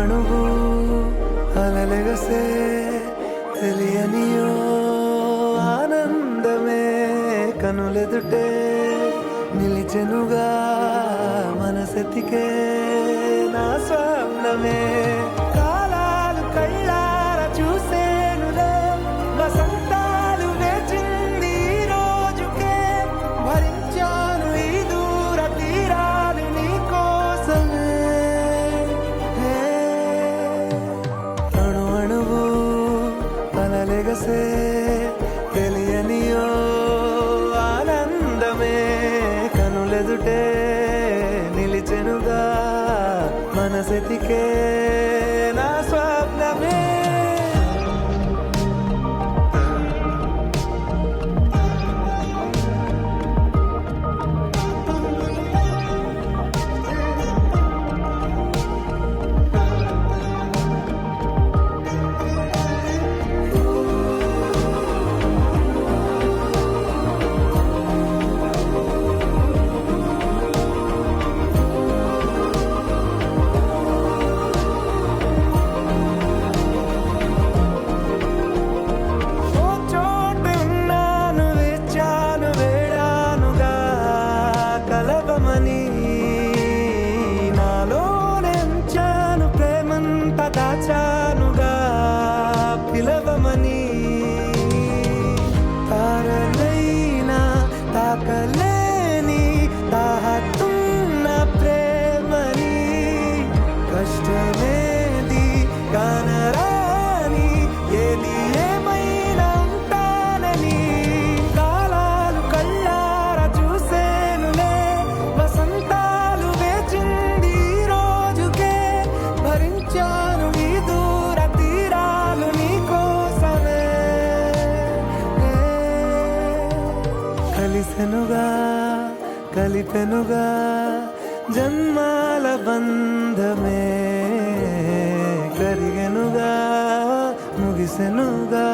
అణువణువు అలలెగసే తెలియనియో ఆనందమే కనులెదుటే నిలిచెనుగా మనసెతికే నా స్వప్నమే కాలాలు కళ్ళార చూసేనులే వసంతాలు వేచింది ఈ రోజుకే భరించాను ఈ దూర తీరాలు నీ కోసమే అణు అణువు అలలెగసే తెలియనియో ఆనందమే కనులెదుటే నిలిచెనుగా మనసెతికే నా స్వప్నమే నాలోనెంచాను ప్రేమంత దాచానుగా పిలవమని తారలైనా తాకలేని తాహతున్న ప్రేమని కష్టమేది కానరాని ఏది ఏమైనా ఉంటానని కాలాలు కళ్ళార చూసేనులే వసంతాలు వేచింది ఈ రోజుకే భరించాను ఈ దూర తీరాలు నీ కోసమే కలిసెనుగా కలిపెనుగా జన్మాల బంధమే కరిగెనుగా ముగిసెనుగా